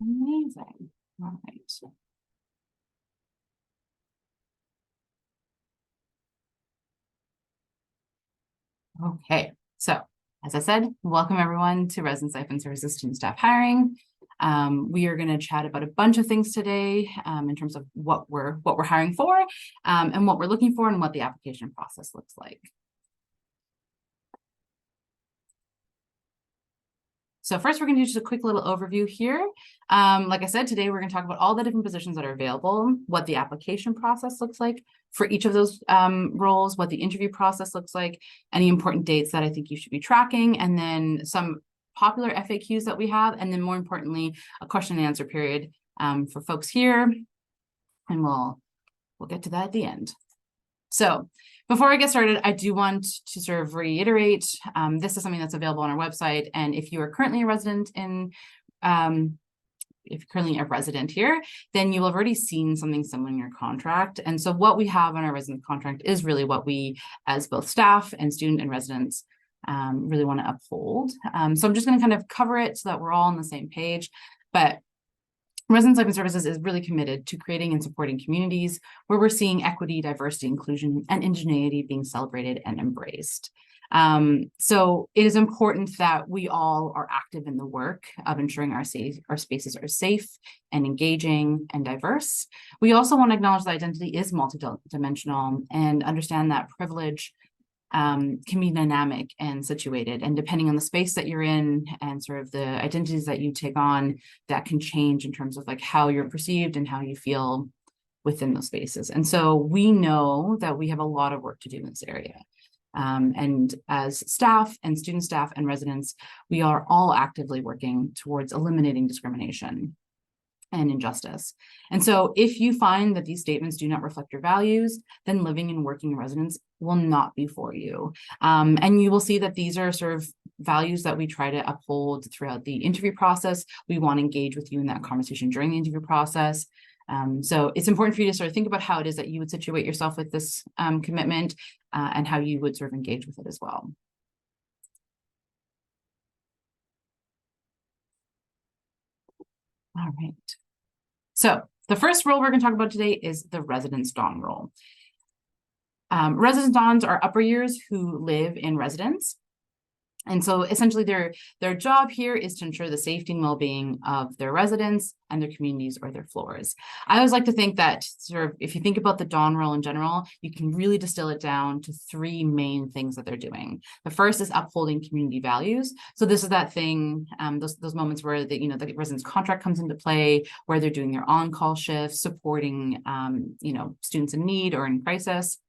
Amazing. All right. Okay, so as I said, welcome everyone to Residence Life and Services Student Staff Hiring. We are going to chat about a bunch of things today in terms of what we're hiring for and what we're looking for and what the application process looks like. So first, we're going to do just a quick little overview here. Like I said, today we're going to talk about all the different positions that are available, what the application process looks like for each of those roles, what the interview process looks like, any important dates that I think you should be tracking, and then some popular FAQs that we have, and then more importantly, a question and answer period for folks here, and we'll get to that at the end. So before I get started, I do want to sort of reiterate, this is something that's available on our website. And if you are currently a resident in, if you're currently a resident here, then you will have already seen something similar in your contract. And so what we have on our resident contract is really what we, as both staff and student and residents, really want to uphold. So I'm just going to kind of cover it so that we're all on the same page. But Residence Life and Services is really committed to creating and supporting communities where we're seeing equity, diversity, inclusion, and indigeneity being celebrated and embraced. So it is important that we all are active in the work of ensuring our spaces are safe and engaging and diverse. We also want to acknowledge that identity is multidimensional and understand that privilege can be dynamic and situated, and depending on the space that you're in and sort of the identities that you take on, that can change in terms of like how you're perceived and how you feel within those spaces. And so we know that we have a lot of work to do in this area. And as staff and student staff and residents, we are all actively working towards eliminating discrimination and injustice. And so if you find that these statements do not reflect your values, then living and working in residence will not be for you. And you will see that these are sort of values that we try to uphold throughout the interview process. We want to engage with you in that conversation during the interview process. So it's important for you to sort of think about how it is that you would situate yourself with this commitment and how you would sort of engage with it as well. All right. So the first role we're going to talk about today is the residence don role. Residence dons are upper years who live in residence. And so essentially their job here is to ensure the safety and well-being of their residents and their communities or their floors. I always like to think that sort of, if you think about the don role in general, you can really distill it down to three main things that they're doing. The first is upholding community values. So this is that thing, those moments where the residence contract comes into play, where they're doing their on-call shifts, supporting students in need or in crisis.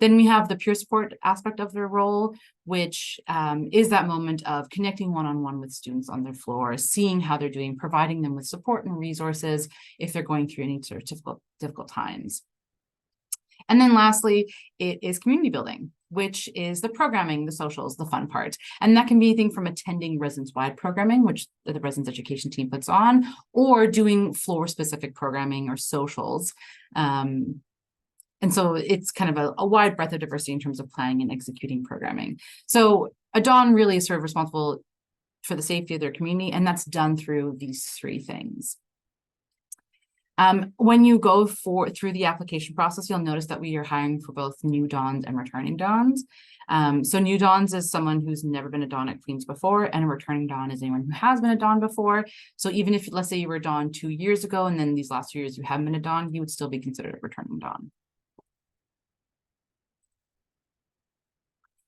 Then we have the peer support aspect of their role, which is that moment of connecting one-on-one with students on their floor, seeing how they're doing, providing them with support and resources if they're going through any sort of difficult times. And then lastly, it is community building, which is the programming, the socials, the fun part. And that can be anything from attending residence-wide programming, which the residence education team puts on, or doing floor-specific programming or socials. And so it's kind of a wide breadth of diversity in terms of planning and executing programming. So a don really is sort of responsible for the safety of their community, and that's done through these three things. When you go through the application process, you'll notice that we are hiring for both new dons and returning dons. So new dons is someone who's never been a don at Queens before, and a returning don is anyone who has been a don before. So even if, let's say you were a don 2 years ago, and then these last 2 years you haven't been a don, you would still be considered a returning don.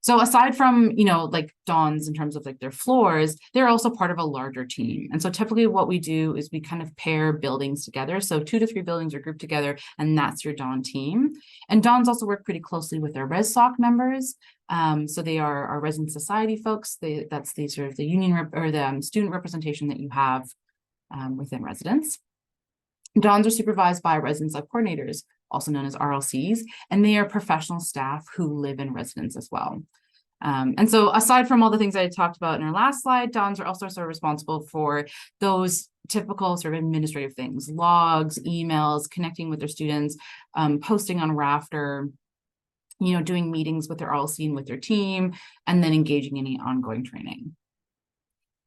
So aside from, like dons in terms of like their floors, they're also part of a larger team. And so typically what we do is we kind of pair buildings together. So 2 to 3 buildings are grouped together, and that's your don team. And dons also work pretty closely with their ResSoc members. So they are our resident society folks. That's the sort of the union or the student representation that you have within residence. Dons are supervised by residence life coordinators, also known as RLCs, and they are professional staff who live in residence as well. And so aside from all the things I talked about in our last slide, dons are also sort of responsible for those typical sort of administrative things: logs, emails, connecting with their students, posting on Rafter, doing meetings with their RLC and with their team, and then engaging in any ongoing training.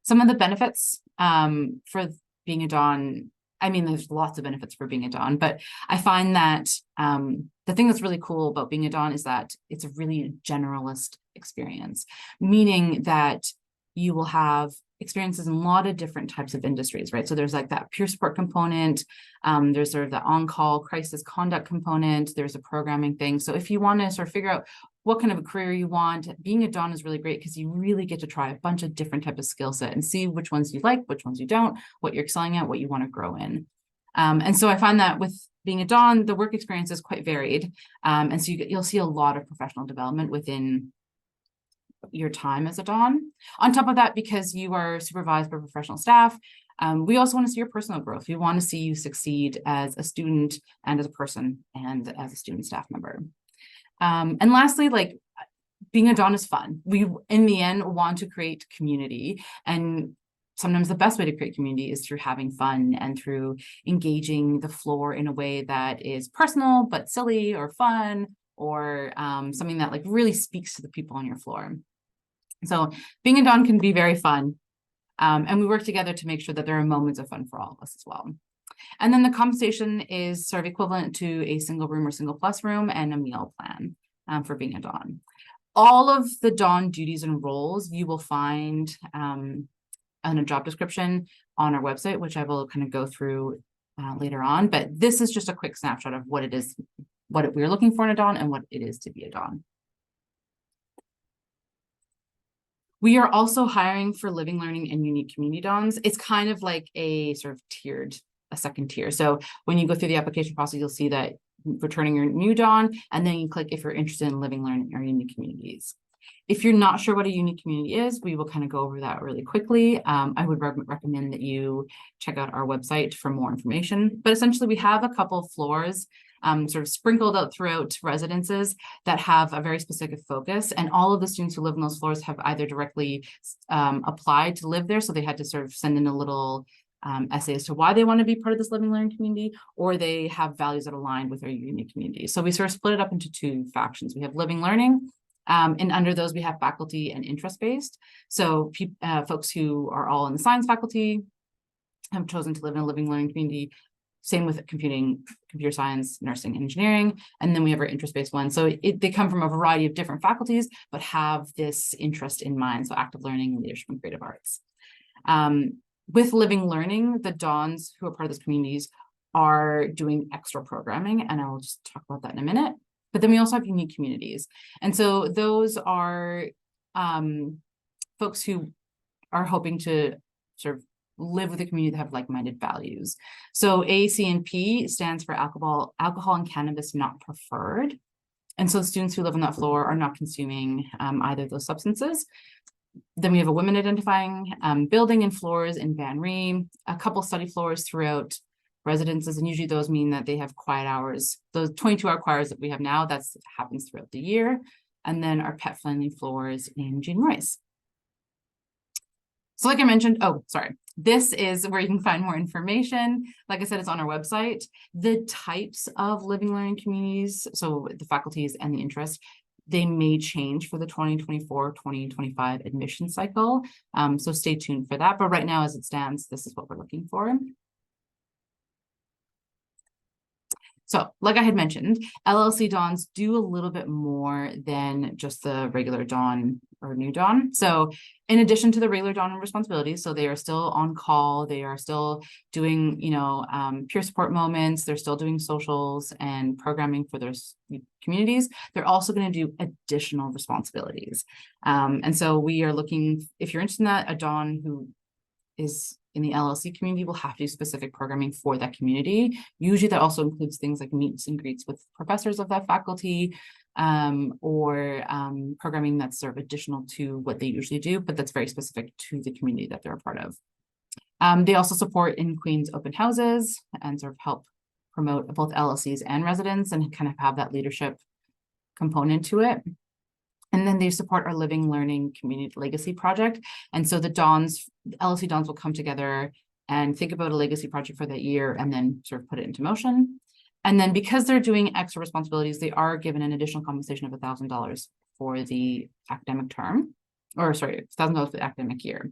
Some of the benefits for being a Don, I mean, there's lots of benefits for being a Don, but I find that the thing that's really cool about being a Don is that it's a really generalist experience, meaning that you will have experiences in a lot of different types of industries, right? So there's like that peer support component, there's sort of the on-call crisis conduct component, there's a programming thing. So if you want to sort of figure out what kind of a career you want, being a Don is really great because you really get to try a bunch of different types of skill set and see which ones you like, which ones you don't, what you're excelling at, what you want to grow in. And so I find that with being a Don, the work experience is quite varied. And so you'll see a lot of professional development within your time as a Don. On top of that, because you are supervised by professional staff, we also want to see your personal growth. We want to see you succeed as a student and as a person and as a student staff member. And lastly, like being a Don is fun. We, in the end, want to create community, and sometimes the best way to create community is through having fun and through engaging the floor in a way that is personal, but silly or fun, or something that like really speaks to the people on your floor. So being a Don can be very fun. And we work together to make sure that there are moments of fun for all of us as well. And then the compensation is sort of equivalent to a single room or single plus room and a meal plan for being a Don. All of the Don duties and roles you will find in a job description on our website, which I will kind of go through later on. But this is just a quick snapshot of what it is, what we're looking for in a Don and what it is to be a Don. We are also hiring for living, learning, and unique community Dons. It's kind of like a sort of tiered, a second tier. So when you go through the application process, you'll see that returning your new Don, and then you click if you're interested in living, learning, or unique communities. If you're not sure what a unique community is, we will kind of go over that really quickly. I would recommend that you check out our website for more information. But essentially, we have a couple of floors sort of sprinkled out throughout residences that have a very specific focus. And all of the students who live in those floors have either directly applied to live there. So they had to sort of send in a little essay as to why they want to be part of this living learning community, or they have values that align with our unique community. So we sort of split it up into two factions. We have living learning, and under those we have faculty and interest-based. So folks who are all in the science faculty have chosen to live in a living learning community. Same with computing, computer science, nursing, engineering, and then we have our interest-based one. So they come from a variety of different faculties, but have this interest in mind. So active learning, leadership, and creative arts. With living learning, the Dons who are part of those communities are doing extra programming, and I will just talk about that in a minute. But then we also have unique communities. And so those are folks who are hoping to sort of live with a community that have like-minded values. So ACNP stands for alcohol and cannabis not preferred. And so students who live on that floor are not consuming either of those substances. Then we have a women identifying building and floors in Van Ree, a couple study floors throughout residences, and usually those mean that they have quiet hours. Those 22-hour choirs that we have now, that happens throughout the year. And then our pet-friendly floors in Jean Royce. So like I mentioned, oh, sorry. This is where you can find more information. Like I said, it's on our website. The types of living learning communities, so the faculties and the interest, they may change for the 2024-2025 admission cycle. So stay tuned for that. But right now, as it stands, this is what we're looking for. So like I had mentioned, LLC Dons do a little bit more than just the regular Don or new Don. So in addition to the regular Don responsibilities, so they are still on call, they are still doing, peer support moments, they're still doing socials and programming for their communities. They're also going to do additional responsibilities. And so we are looking, if you're interested in that, a Don who is in the LLC community will have to do specific programming for that community. Usually that also includes things like meets and greets with professors of that faculty, or programming that's sort of additional to what they usually do, but that's very specific to the community that they're a part of. They also support in Queen's open houses and sort of help promote both LLCs and residents and kind of have that leadership component to it. And then they support our Living Learning Community Legacy Project. And so the Dons, LLC Dons will come together and think about a legacy project for that year and then sort of put it into motion. And then because they're doing extra responsibilities, they are given an additional compensation of $1,000 for the academic term, or sorry, $1,000 for the academic year.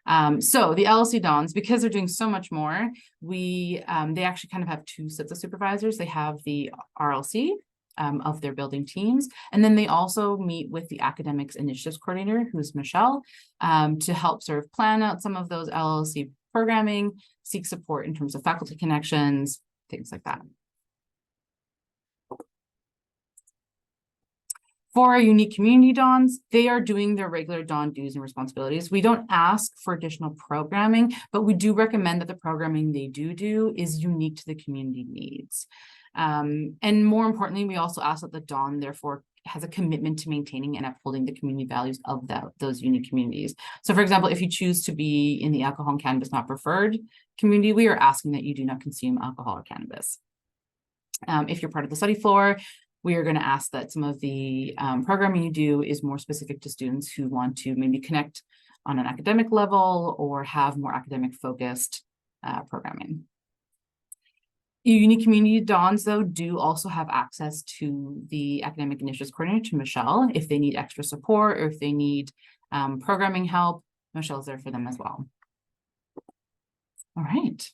So the LLC Dons, because they're doing so much more, they actually kind of have two sets of supervisors. They have the RLC of their building teams, and then they also meet with the academics initiatives coordinator, who's Michelle, to help sort of plan out some of those LLC programming, seek support in terms of faculty connections, things like that. For our unique community Dons, they are doing their regular Don dues and responsibilities. We don't ask for additional programming, but we do recommend that the programming they do is unique to the community needs. And more importantly, we also ask that the Don therefore has a commitment to maintaining and upholding the community values of those unique communities. So for example, if you choose to be in the alcohol and cannabis not preferred community, we are asking that you do not consume alcohol or cannabis. If you're part of the study floor, we are going to ask that some of the programming you do is more specific to students who want to maybe connect on an academic level or have more academic focused programming. Unique community Dons, though, do also have access to the academic initiatives coordinator, to Michelle, if they need extra support or if they need programming help. Michelle's there for them as well. All right,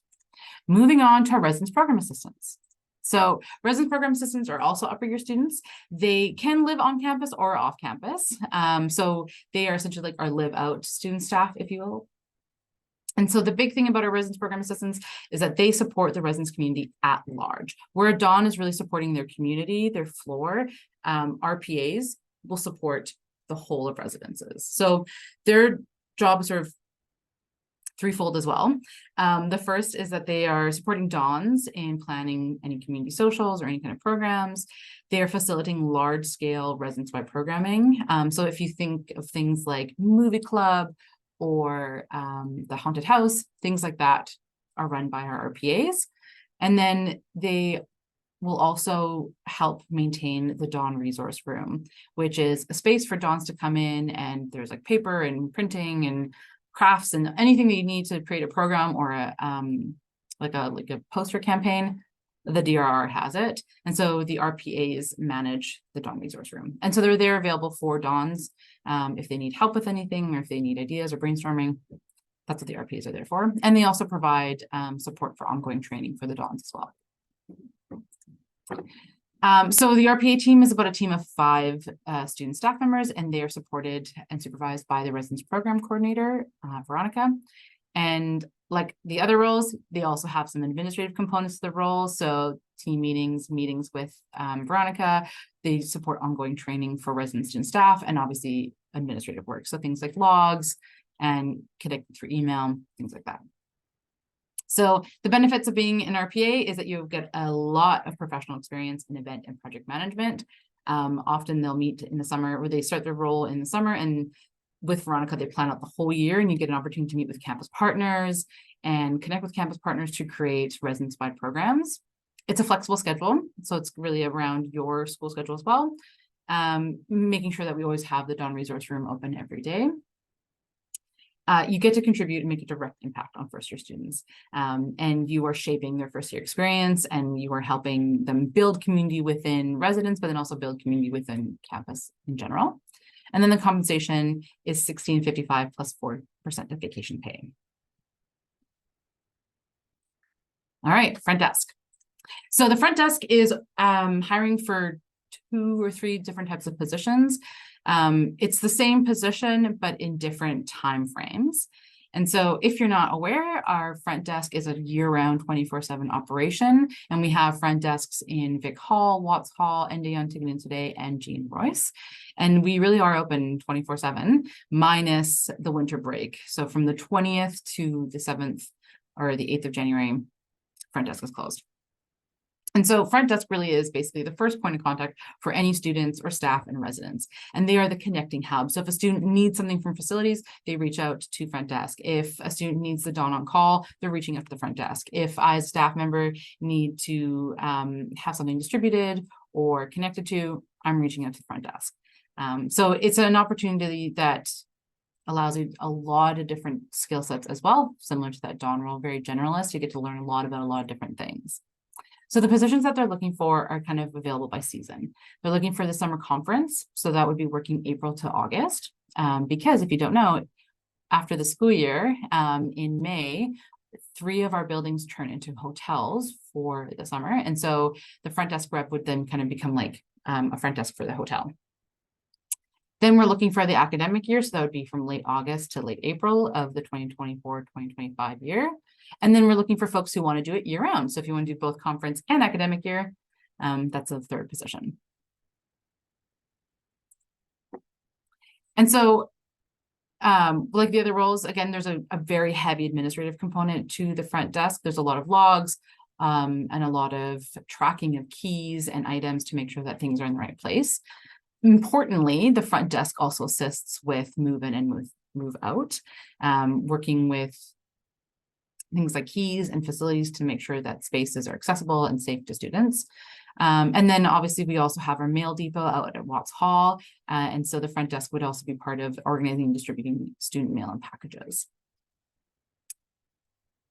moving on to our residence program assistants. So residence program assistants are also upper year students. They can live on campus or off campus. So they are essentially like our live out student staff, if you will. And so the big thing about our residence program assistants is that they support the residence community at large. Where Dawn is really supporting their community, their floor, RPAs will support the whole of residences. So their job is sort of threefold as well. The first is that they are supporting Dons in planning any community socials or any kind of programs. They are facilitating large-scale residence-wide programming. So if you think of things like movie club or the haunted house, things like that are run by our RPAs. And then they will also help maintain the Dawn resource room, which is a space for Dons to come in, and there's like paper and printing and crafts and anything that you need to create a program or a like a poster campaign. The DRR has it, and so the RPAs manage the Dawn resource room, and so they're there available for Dons if they need help with anything or if they need ideas or brainstorming. That's what the RPAs are there for, and they also provide support for ongoing training for the Dons as well. So the RPA team is about a team of 5 student staff members, and they are supported and supervised by the residence program coordinator, Veronica. And like the other roles, they also have some administrative components to the role. So team meetings with Veronica. They support ongoing training for resident student staff and obviously administrative work. So things like logs and connecting through email, things like that. So the benefits of being an RPA is that you get a lot of professional experience in event and project management. Often they'll meet in the summer, or they start their role in the summer, and with Veronica, they plan out the whole year, and you get an opportunity to meet with campus partners and connect with campus partners to create residence-wide programs. It's a flexible schedule, so it's really around your school schedule as well, making sure that we always have the Dawn resource room open every day. You get to contribute and make a direct impact on first-year students, and you are shaping their first-year experience, and you are helping them build community within residence, but then also build community within campus in general. And then the compensation is $16.55 plus 4% of vacation pay. All right, front desk. So the front desk is hiring for 2 or 3 different types of positions. It's the same position, but in different time frames. And so if you're not aware, our front desk is a year-round 24/7 operation, and we have front desks in Vic Hall, Watts Hall, ND Antigone today, and Jean Royce. And we really are open 24/7 minus the winter break. So from the 20th to the 7th or the 8th of January, front desk is closed. And so front desk really is basically the first point of contact for any students or staff and residents, and they are the connecting hub. So if a student needs something from facilities, they reach out to front desk. If a student needs the Dawn on call, they're reaching out to the front desk. If I as a staff member need to have something distributed or connected to, I'm reaching out to the front desk. So it's an opportunity that allows you a lot of different skill sets as well, similar to that Dawn role, very generalist. You get to learn a lot about a lot of different things. So the positions that they're looking for are kind of available by season. They're looking for the summer conference. So that would be working April to August. Because if you don't know, after the school year, in May, 3 of our buildings turn into hotels for the summer. And so the front desk rep would then kind of become like a front desk for the hotel. Then we're looking for the academic year. So that would be from late August to late April of the 2024-2025 year. And then we're looking for folks who want to do it year round. So if you want to do both conference and academic year, that's a 3rd position. And so like the other roles, again, there's a very heavy administrative component to the front desk. There's a lot of logs and a lot of tracking of keys and items to make sure that things are in the right place. Importantly, the front desk also assists with move in and move out, working with things like keys and facilities to make sure that spaces are accessible and safe to students. And then obviously we also have our mail depot out at Watts Hall. And so the front desk would also be part of organizing and distributing student mail and packages.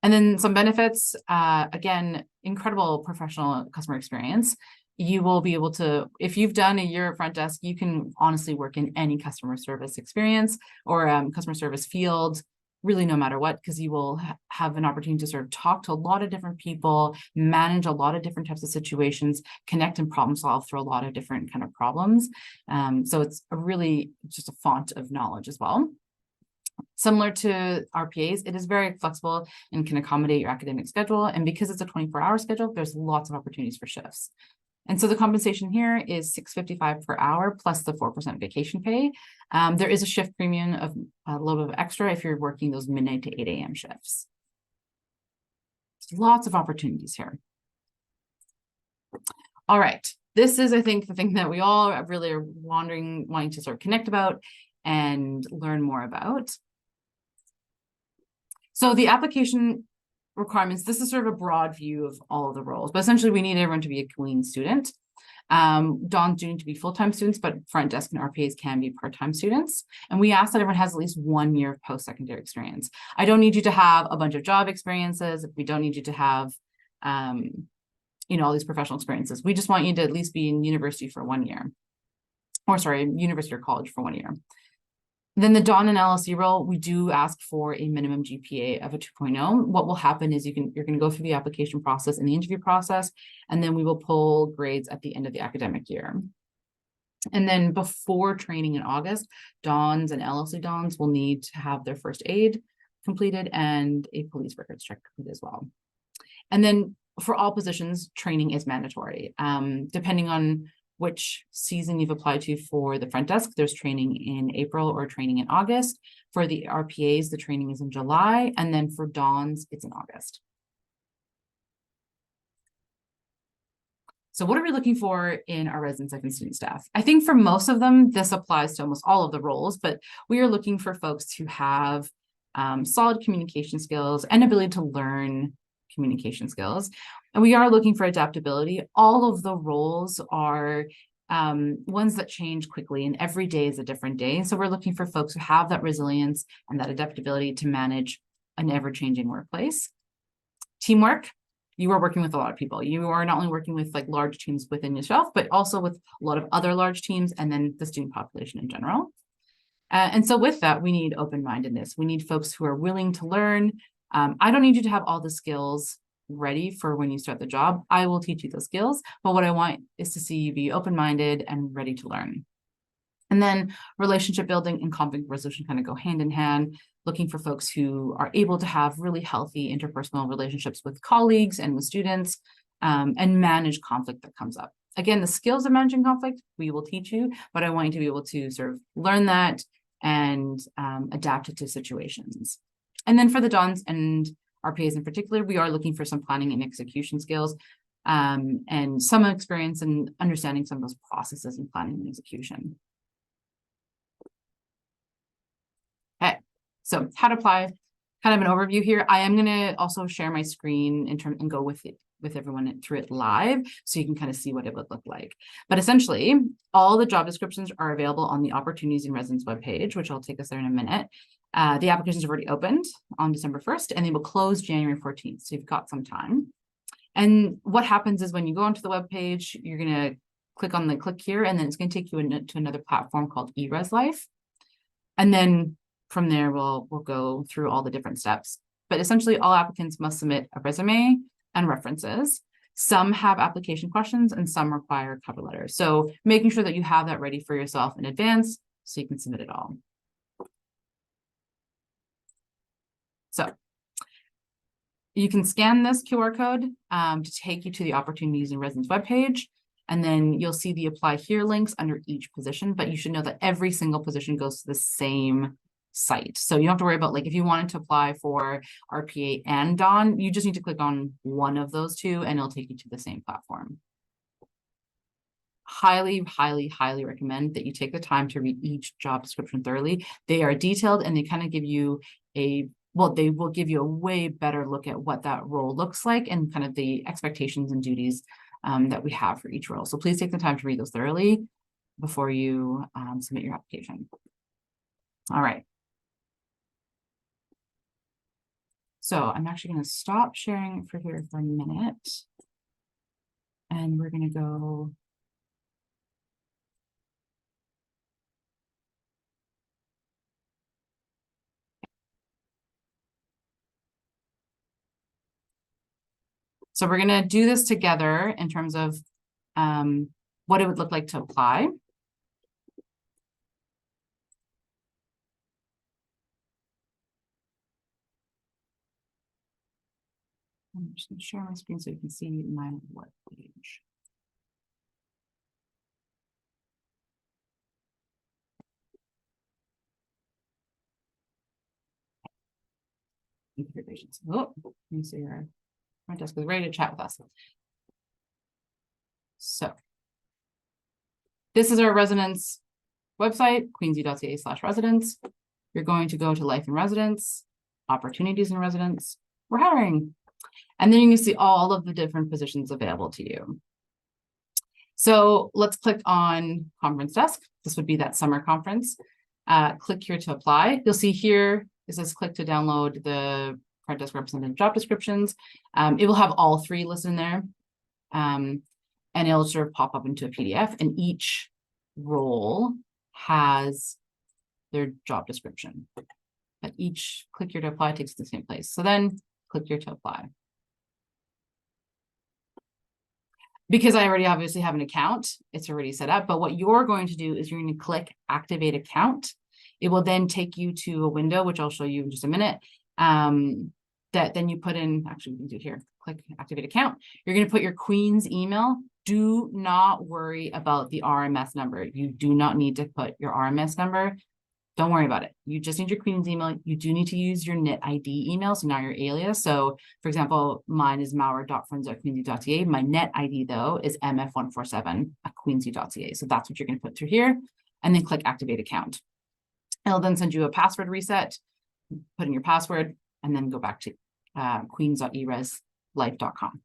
And then some benefits, again, incredible professional customer experience. You will be able to, if you've done a year at front desk, you can honestly work in any customer service experience or customer service field, really no matter what, because you will have an opportunity to sort of talk to a lot of different people, manage a lot of different types of situations, connect and problem solve through a lot of different kind of problems. So it's a really just a font of knowledge as well. Similar to RPAs, it is very flexible and can accommodate your academic schedule. And because it's a 24-hour schedule, there's lots of opportunities for shifts. And so the compensation here is $6.55 per hour plus the 4% vacation pay. There is a shift premium of a little bit of extra if you're working those midnight to 8 a.m. shifts. Lots of opportunities here. All right. This is, I think, the thing that we all really are wanting to sort of connect about and learn more about. So the application requirements, this is sort of a broad view of all of the roles, but essentially we need everyone to be a clean student. Don's doing to be full-time students, but front desk and RPAs can be part-time students. And we ask that everyone has at least 1 year of post-secondary experience. I don't need you to have a bunch of job experiences. We don't need you to have, all these professional experiences. We just want you to at least be in university for 1 year. Or sorry, university or college for 1 year. Then the Don and LLC role, we do ask for a minimum GPA of a 2.0. What will happen is you're going to go through the application process and the interview process, and then we will pull grades at the end of the academic year. And then before training in August, Dons and LLC Dons will need to have their first aid completed and a police records check completed as well. And then for all positions, training is mandatory. Depending on which season you've applied to for the front desk, there's training in April or training in August. For the RPAs, the training is in July. And then for Dons, it's in August. So what are we looking for in our resident second student staff? I think for most of them, this applies to almost all of the roles, but we are looking for folks who have solid communication skills and ability to learn communication skills. And we are looking for adaptability. All of the roles are ones that change quickly, and every day is a different day. So we're looking for folks who have that resilience and that adaptability to manage an ever-changing workplace. Teamwork, you are working with a lot of people. You are not only working with like large teams within yourself, but also with a lot of other large teams and then the student population in general. And so with that, we need open-mindedness. We need folks who are willing to learn. I don't need you to have all the skills ready for when you start the job. I will teach you those skills, but what I want is to see you be open-minded and ready to learn. And then relationship building and conflict resolution kind of go hand in hand, looking for folks who are able to have really healthy interpersonal relationships with colleagues and with students, and manage conflict that comes up. Again, the skills of managing conflict, we will teach you, but I want you to be able to sort of learn that and adapt it to situations. And then for the Dons and RPAs in particular, we are looking for some planning and execution skills and some experience in understanding some of those processes in planning and execution. Okay, so how to apply, kind of an overview here. I am going to also share my screen and go with it with everyone through it live, so you can kind of see what it would look like. But essentially, all the job descriptions are available on the Opportunities in Residence webpage, which I'll take us there in a minute. The applications have already opened on December 1st, and they will close January 14th. So you've got some time. And what happens is when you go onto the webpage, you're going to click on the click here, and then it's going to take you to another platform called eResLife. And then From there, we'll go through all the different steps. But essentially, all applicants must submit a resume and references. Some have application questions and some require cover letters. So making sure that you have that ready for yourself in advance so you can submit it all. So you can scan this QR code to take you to the Opportunities in Residence webpage, and then you'll see the Apply Here links under each position, but you should know that every single position goes to the same site. So you don't have to worry about, like, if you wanted to apply for RPA and DON, you just need to click on one of those two and it'll take you to the same platform. Highly, highly, highly recommend that you take the time to read each job description thoroughly. They are detailed and they kind of give you they will give you a way better look at what that role looks like and kind of the expectations and duties that we have for each role. So please take the time to read those thoroughly before you submit your application. All right. So I'm actually going to stop sharing for here for a minute. And we're going to go. So we're going to do this together in terms of what it would look like to apply. I'm just going to share my screen so you can see my web page. Oh, let me see here. My desk is ready to chat with us. So this is our residence website, queensu.ca/residence. You're going to go to Life in Residence, Opportunities in Residence. We're hiring. And then you can see all of the different positions available to you. So let's click on Conference Desk. This would be that summer conference. Click here to apply. You'll see here, it says click to download the front desk representative job descriptions. It will have all three listed in there. And it'll sort of pop up into a PDF, and each role has their job description. But each click here to apply takes the same place. So then click here to apply. Because I already obviously have an account, it's already set up. But what you're going to do is you're going to click Activate Account. It will then take you to a window, which I'll show you in just a minute. That then you put in, actually, we can do it here. Click Activate Account. You're going to put your Queen's email. Do not worry about the RMS number. You do not need to put your RMS number. Don't worry about it. You just need your Queen's email. You do need to use your NIT ID email, so now your alias. So, for example, mine is maurer.friends@queensu.ca. My NIT ID, though, is mf147@queensu.ca. So that's what you're going to put through here, and then click Activate Account. It'll then send you a password reset. Put in your password, and then go back to queens.ereslife.com.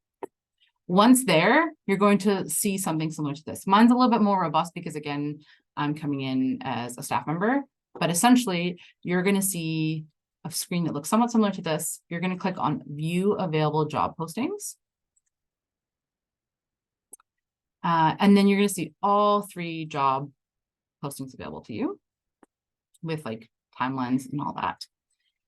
Once there, you're going to see something similar to this. Mine's a little bit more robust because, again, I'm coming in as a staff member. But essentially, you're going to see a screen that looks somewhat similar to this. You're going to click on View Available Job Postings. And then you're going to see all three job postings available to you with like timelines and all that.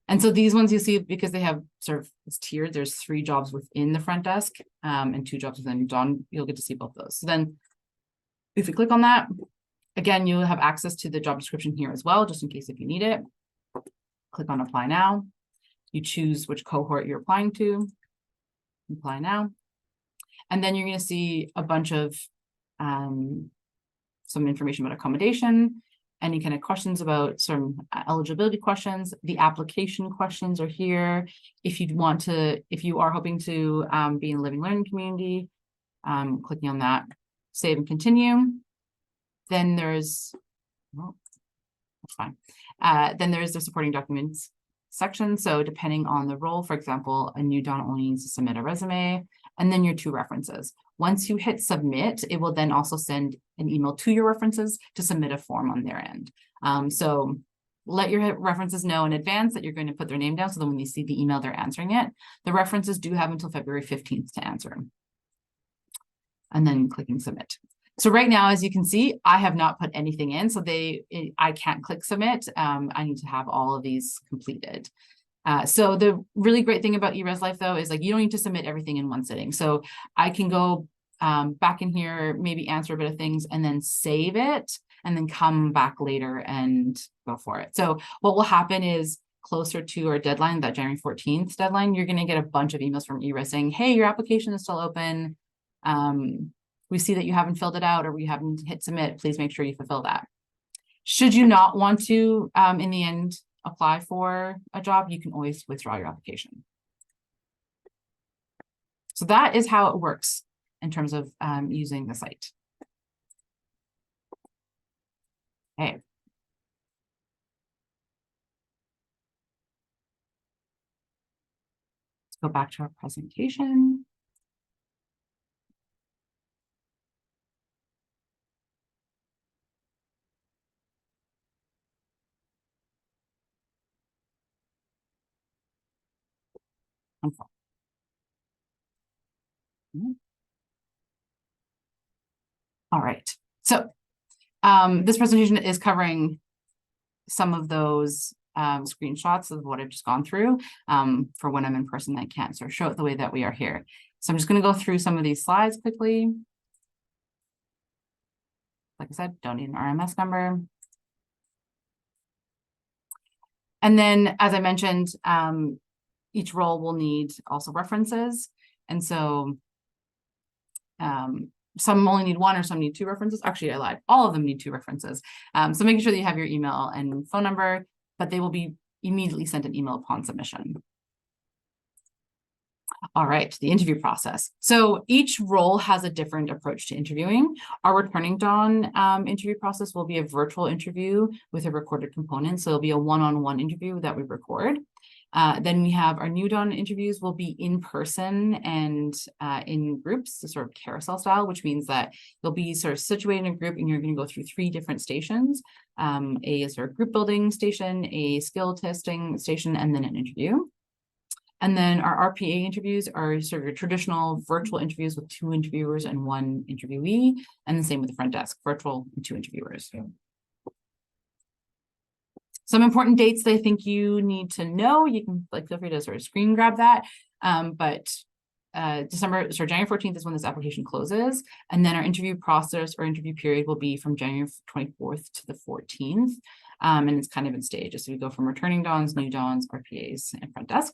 And so these ones you see, because they have sort of this tiered, there's 3 jobs within the front desk and 2 jobs within Dawn. You'll get to see both of those. So then if you click on that, again, you'll have access to the job description here as well, just in case if you need it. Click on Apply Now. You choose which cohort you're applying to. Apply now. And then you're going to see a bunch of some information about accommodation, any kind of questions about some eligibility questions. The application questions are here. If you are hoping to be in a living learning community, clicking on that, save and continue. Then there's, that's fine. Then there's the supporting documents section. So depending on the role, for example, a new Dawn only needs to submit a resume and then your 2 references. Once you hit submit, it will then also send an email to your references to submit a form on their end. So let your references know in advance that you're going to put their name down so that when they see the email, they're answering it. The references do have until February 15th to answer. And then clicking submit. So right now, as you can see, I have not put anything in, so I can't click submit. I need to have all of these completed. So the really great thing about eResLife though is like you don't need to submit everything in one sitting. So I can go back in here, maybe answer a bit of things and then save it and then come back later and go for it. So what will happen is closer to our deadline, that January 14th deadline, you're going to get a bunch of emails from eRes saying, hey, your application is still open. We see that you haven't filled it out or we haven't hit submit. Please make sure you fulfill that. Should you not want to, in the end, apply for a job, you can always withdraw your application. So that is how it works in terms of using the site. Okay. Let's go back to our presentation. All right. So this presentation is covering some of those screenshots of what I've just gone through. For when I'm in person, I can't sort of show it the way that we are here. So I'm just going to go through some of these slides quickly. Like I said, don't need an RMS number. And then, as I mentioned, each role will need also references. And so some only need one or some need two references. Actually, I lied. All of them need two references. So making sure that you have your email and phone number, but they will be immediately sent an email upon submission. All right, the interview process. So each role has a different approach to interviewing. Our returning Dawn interview process will be a virtual interview with a recorded component. So it'll be a one-on-one interview that we record. Then we have our new Dawn interviews will be in person and in groups, so sort of carousel style, which means that you'll be sort of situated in a group and you're going to go through 3 different stations, a sort of group building station, a skill testing station, and then an interview. And then our RPA interviews are sort of your traditional virtual interviews with 2 interviewers and 1 interviewee, and the same with the front desk, virtual and 2 interviewers. Yeah. Some important dates that I think you need to know, you can feel free to sort of screen grab that. January 14th is when this application closes. And then our interview process or interview period will be from January 24th to the 14th. And it's kind of in stages. So we go from returning Dawns, new Dawns, RPAs, and front desk.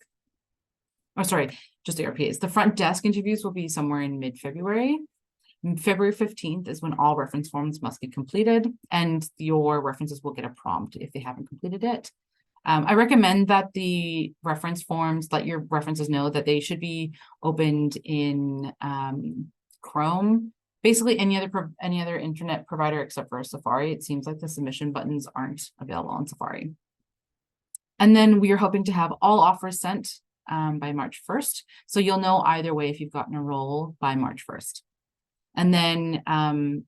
Oh, sorry, just the RPAs. The front desk interviews will be somewhere in mid-February. February 15th is when all reference forms must be completed, and your references will get a prompt if they haven't completed it. I recommend that the reference forms let your references know that they should be opened in Chrome. Basically, any other internet provider except for Safari. It seems like the submission buttons aren't available on Safari. And then we are hoping to have all offers sent by March 1st. So you'll know either way if you've gotten a role by March 1st. And then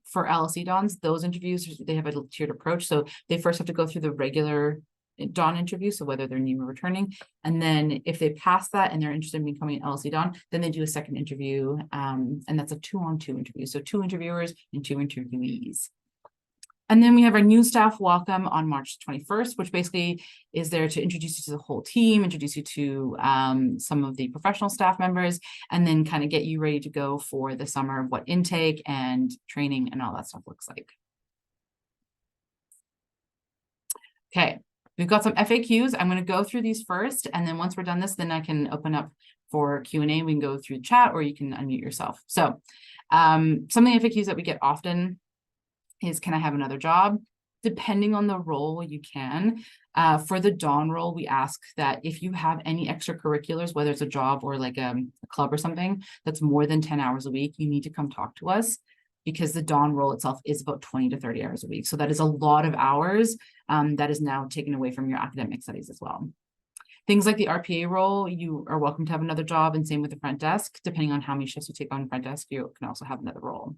for LLC Dawns, those interviews, they have a tiered approach. So they first have to go through the regular Dawn interview, so whether they're new or returning. And then if they pass that and they're interested in becoming an LLC Dawn, then they do a second interview. And that's a 2-on-2 interview. So 2 interviewers and 2 interviewees. And then we have our new staff welcome on March 21st, which basically is there to introduce you to the whole team, introduce you to some of the professional staff members, and then kind of get you ready to go for the summer of what intake and training and all that stuff looks like. Okay, we've got some FAQs. I'm going to go through these first, and then once we're done this, then I can open up for Q&A. We can go through the chat, or you can unmute yourself. So some of the FAQs that we get often is, can I have another job? Depending on the role, you can. For the Dawn role, we ask that if you have any extracurriculars, whether it's a job or like a club or something that's more than 10 hours a week, you need to come talk to us, because the Dawn role itself is about 20 to 30 hours a week. So that is a lot of hours that is now taken away from your academic studies as well. Things like the RPA role, you are welcome to have another job, and same with the front desk. Depending on how many shifts you take on front desk, you can also have another role.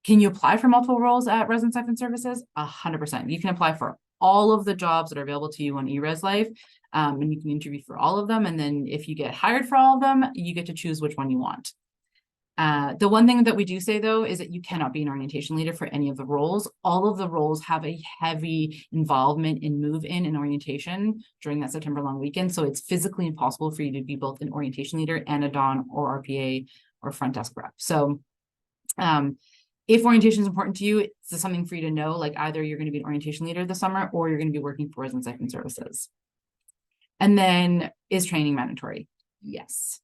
Can you apply for multiple roles at Resident Stipend Services? 100%. You can apply for all of the jobs that are available to you on eResLife, and you can interview for all of them. And then if you get hired for all of them, you get to choose which one you want. The one thing that we do say, though, is that you cannot be an orientation leader for any of the roles. All of the roles have a heavy involvement in move-in and orientation during that September long weekend. So it's physically impossible for you to be both an orientation leader and a Dawn or RPA or front desk rep. So if orientation is important to you, it's something for you to know, like either you're going to be an orientation leader this summer or you're going to be working for Resident Second Services. And then, is training mandatory? Yes.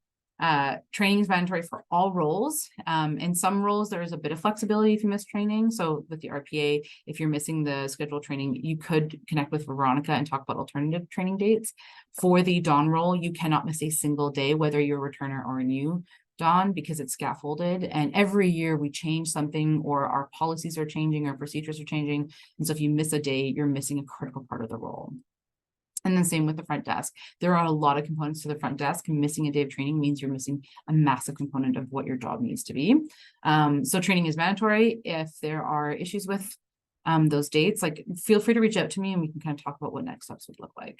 Training is mandatory for all roles. In some roles, there is a bit of flexibility if you miss training. So with the RPA, if you're missing the scheduled training, you could connect with Veronica and talk about alternative training dates. For the Dawn role, you cannot miss a single day, whether you're a returner or a new Dawn, because it's scaffolded. And every year we change something, or our policies are changing, our procedures are changing. And so if you miss a day, you're missing a critical part of the role. And then same with the front desk. There are a lot of components to the front desk. Missing a day of training means you're missing a massive component of what your job needs to be. So training is mandatory. If there are issues with those dates, like feel free to reach out to me and we can kind of talk about what next steps would look like.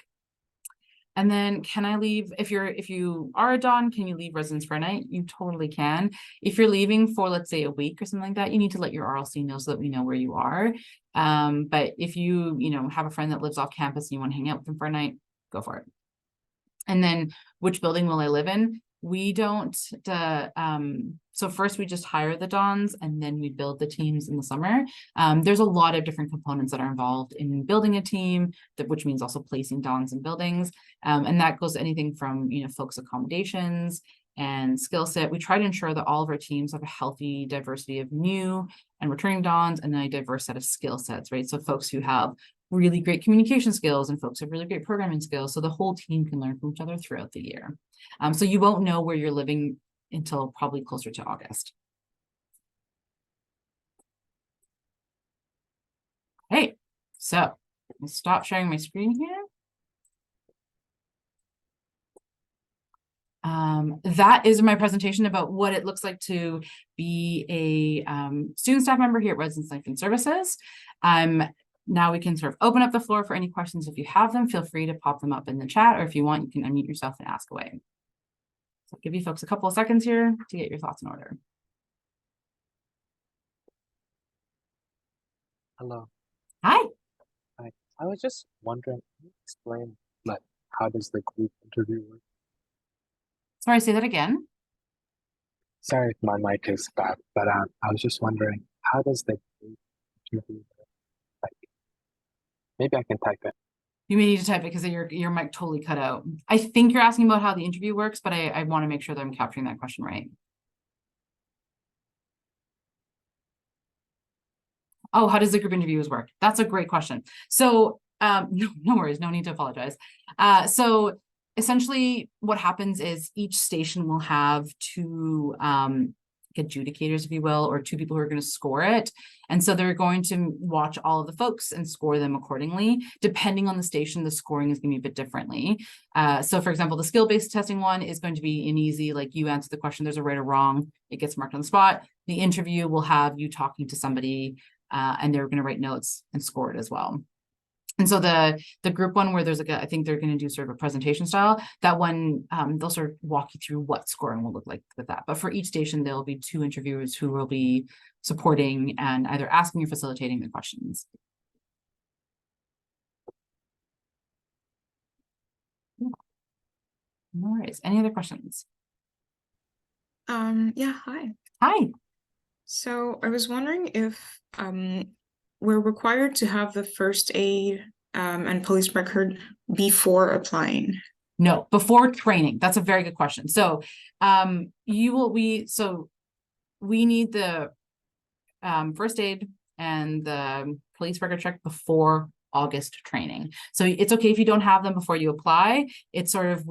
And then, can I leave, if you are a Dawn, can you leave residence for a night? You totally can. If you're leaving for, let's say, a week or something like that, you need to let your RLC know so that we know where you are. But if you have a friend that lives off campus and you want to hang out with them for a night, go for it. And then, which building will I live in? We don't, so first we just hire the Dawns and then we build the teams in the summer. There's a lot of different components that are involved in building a team, which means also placing Dawns in buildings. And that goes anything from, folks' accommodations and skill set. We try to ensure that all of our teams have a healthy diversity of new and returning Dawns and then a diverse set of skill sets, right? So folks who have really great communication skills and folks have really great programming skills. So the whole team can learn from each other throughout the year. So you won't know where you're living until probably closer to August. Okay, so I'll stop sharing my screen here. That is my presentation about what it looks like to be a student staff member here at Resident Second Services. Now we can sort of open up the floor for any questions. If you have them, feel free to pop them up in the chat, or if you want, you can unmute yourself and ask away. So I'll give you folks a couple of seconds here to get your thoughts in order. Hello. Hi. Hi. I was just wondering, can you explain, like, how does the group interview work? Sorry, say that again. Sorry if my mic is bad, but I was just wondering, how does the group interview work? Like, maybe I can type it. You may need to type it because your mic totally cut out. I think you're asking about how the interview works, but I want to make sure that I'm capturing that question right. Oh, how does the group interviews work? That's a great question. So no worries, no need to apologize. So essentially what happens is each station will have two adjudicators, if you will, or two people who are going to score it. And so they're going to watch all of the folks and score them accordingly. Depending on the station, the scoring is going to be a bit differently. So for example, the skill-based testing one is going to be an easy, like you answer the question, there's a right or wrong, it gets marked on the spot. The interview will have you talking to somebody and they're going to write notes and score it as well. And so the group one where there's like I think they're going to do sort of a presentation style, that one, they'll sort of walk you through what scoring will look like with that. But for each station, there'll be two interviewers who will be supporting and either asking or facilitating the questions. No worries. Any other questions? Yeah, hi. Hi. So I was wondering if we're required to have the first aid and police record before applying. No, before training. That's a very good question. So we need the first aid and the police record check before August training. So it's okay if you don't have them before you apply. It's sort of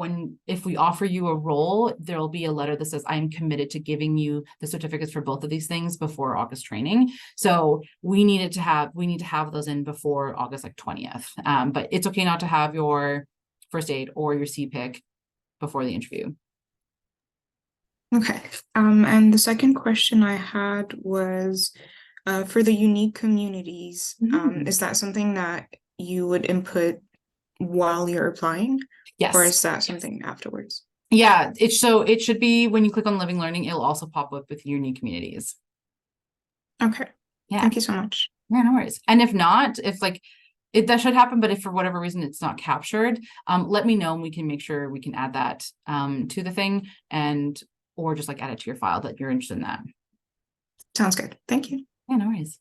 if we offer you a role, there'll be a letter that says I'm committed to giving you the certificates for both of these things before August training. So we need to have those in before August 20th. But it's okay not to have your first aid or your CPIC before the interview. Okay. And the second question I had was for the unique communities, is that something that you would input while you're applying? Yes. Or is that something afterwards? Yeah, it should be when you click on Living Learning, it'll also pop up with your new communities. Okay. Yeah. Thank you so much. Yeah, no worries. And if not, if like that should happen, but if for whatever reason it's not captured, let me know and we can make sure we can add that to the thing or just like add it to your file that you're interested in that. Sounds good. Thank you. Yeah, no worries.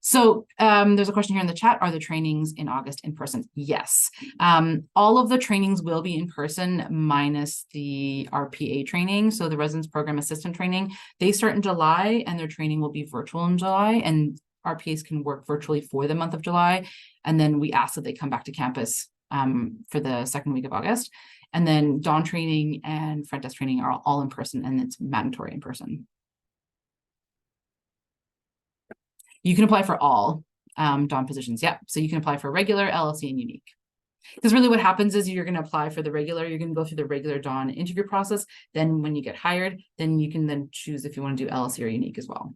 So there's a question here in the chat. Are the trainings in August in person? Yes. All of the trainings will be in person minus the RPA training. So the Residence Program Assistant training, they start in July and their training will be virtual in July, and RPAs can work virtually for the month of July. And then we ask that they come back to campus for the second week of August. And then dawn training and front desk training are all in person, and it's mandatory in person. You can apply for all dawn positions. Yeah. So you can apply for regular, LLC, and unique. Because really what happens is you're going to apply for the regular, you're going to go through the regular dawn interview process. Then when you get hired, then you can then choose if you want to do LLC or unique as well.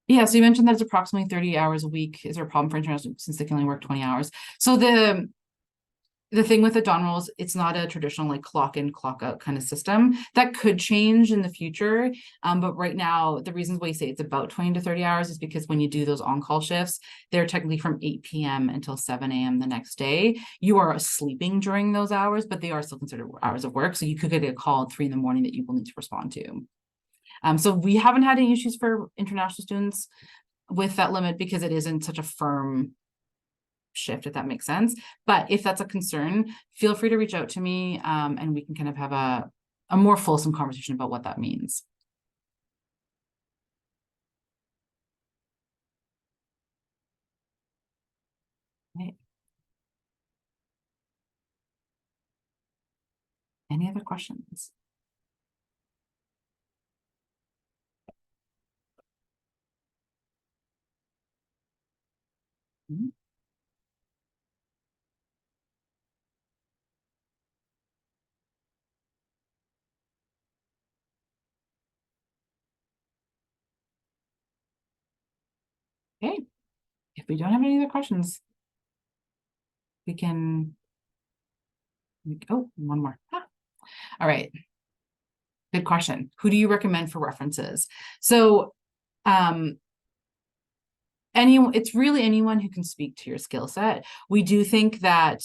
Yeah, so you mentioned that it's approximately 30 hours a week. Is there a problem for international since they can only work 20 hours? So the thing with the dawn rolls, it's not a traditional like clock in, clock out kind of system. That could change in the future. But right now, the reasons why you say it's about 20 to 30 hours is because when you do those on-call shifts, they're technically from 8 p.m. until 7 a.m. the next day. You are sleeping during those hours, but they are still considered hours of work. So you could get a call at 3 in the morning that you will need to respond to. So we haven't had any issues for international students with that limit because it isn't such a firm shift, if that makes sense. But if that's a concern, feel free to reach out to me and we can kind of have a more fulsome conversation about what that means. Right. Any other questions? Mm-hmm. Okay, if we don't have any other questions, we can, oh, one more. All right. Good question. Who do you recommend for references? So it's really anyone who can speak to your skill set. We do think that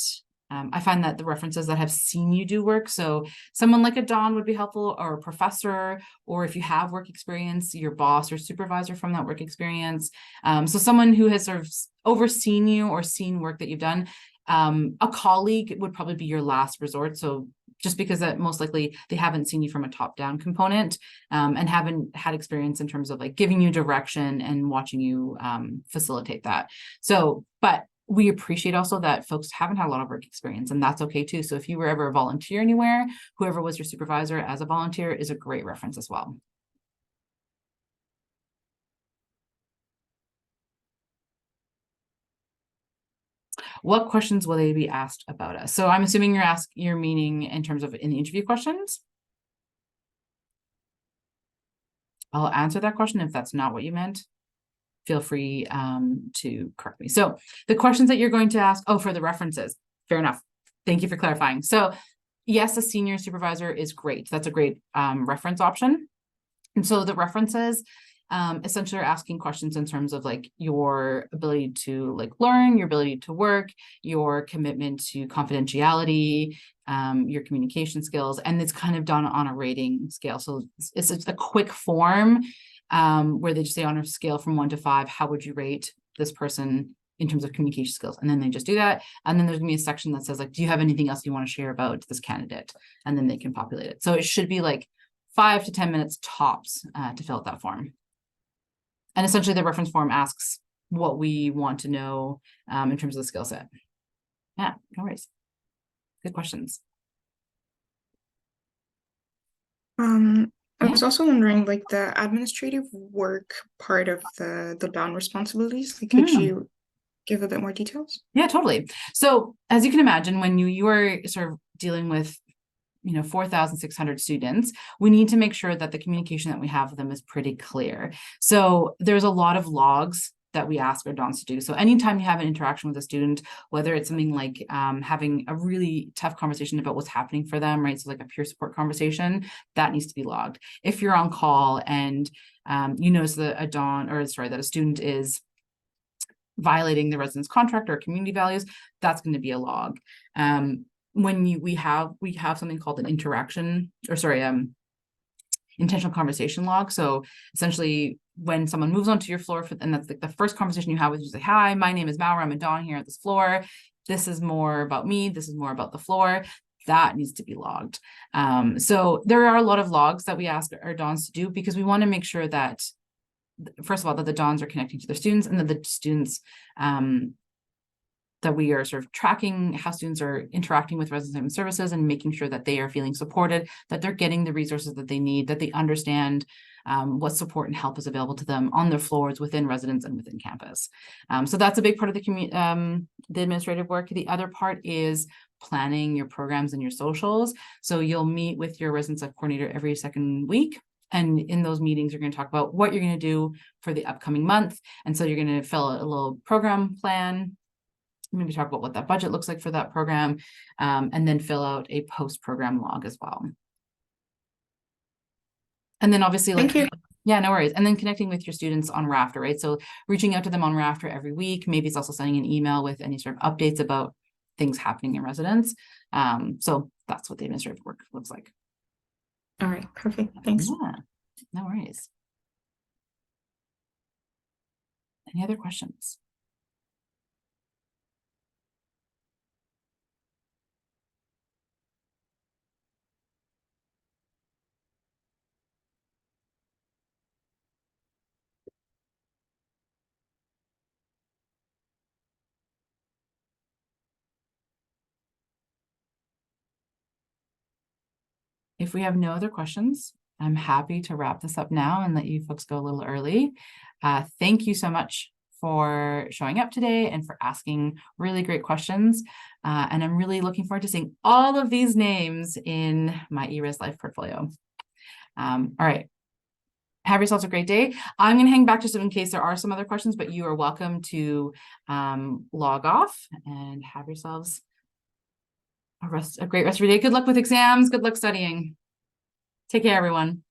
I find that the references that have seen you do work, so someone like a Dawn would be helpful, or a professor, or if you have work experience, your boss or supervisor from that work experience. So someone who has sort of overseen you or seen work that you've done. A colleague would probably be your last resort. So just because that most likely they haven't seen you from a top-down component and haven't had experience in terms of like giving you direction and watching you facilitate that. So, but we appreciate also that folks haven't had a lot of work experience, and that's okay too. So if you were ever a volunteer anywhere, whoever was your supervisor as a volunteer is a great reference as well. What questions will they be asked about us? So I'm assuming you're meaning in terms of in the interview questions. I'll answer that question if that's not what you meant. Feel free to correct me. So the questions that you're going to ask, for the references, fair enough. Thank you for clarifying. So yes, a senior supervisor is great. That's a great reference option. And so the references essentially are asking questions in terms of like your ability to like learn, your ability to work, your commitment to confidentiality, your communication skills, and it's kind of done on a rating scale. So it's a quick form where they just say on a scale from 1 to 5, how would you rate this person in terms of communication skills? And then they just do that. And then there's gonna be a section that says like, do you have anything else you want to share about this candidate? And then they can populate it. So it should be like 5 to 10 minutes tops to fill out that form. And essentially the reference form asks what we want to know in terms of the skill set. Yeah, no worries. Good questions. I was also wondering, like the administrative work part of the Dawn responsibilities, like, could you give a bit more details? Yeah, totally. So as you can imagine, when you are sort of dealing with 4,600 students, we need to make sure that the communication that we have with them is pretty clear. So there's a lot of logs that we ask our dons to do. So anytime you have an interaction with a student, whether it's something like having a really tough conversation about what's happening for them, right? So like a peer support conversation, that needs to be logged. If you're on call and you notice that that a student is violating the residence contract or community values, that's going to be a log. When we have something called an intentional conversation log. So essentially, when someone moves onto your floor, and that's like the first conversation you have with you, say, "Hi, my name is Maura. I'm a don here at this floor. This is more about me. This is more about the floor." That needs to be logged. So there are a lot of logs that we ask our dons to do because we want to make sure that, first of all, that the dons are connecting to their students, and that the students that we are sort of tracking how students are interacting with residence services and making sure that they are feeling supported, that they're getting the resources that they need, that they understand what support and help is available to them on their floors, within residence and within campus. So that's a big part of the administrative work. The other part is planning your programs and your socials. So you'll meet with your residence life coordinator every second week. And in those meetings, you're going to talk about what you're going to do for the upcoming month. And so you're going to fill out a little program plan, maybe talk about what that budget looks like for that program, and then fill out a post-program log as well. And then obviously, Thank you. Yeah, no worries. And then connecting with your students on Rafter, right? So reaching out to them on Rafter every week. Maybe it's also sending an email with any sort of updates about things happening in residence. So that's what the administrative work looks like. All right, perfect. Thanks. Yeah, no worries. Any other questions? If we have no other questions, I'm happy to wrap this up now and let you folks go a little early. Thank you so much for showing up today and for asking really great questions. And I'm really looking forward to seeing all of these names in my eRes Life portfolio. All right. Have yourselves a great day. I'm going to hang back just in case there are some other questions, but you are welcome to log off and have yourselves a great rest of your day. Good luck with exams. Good luck studying. Take care, everyone.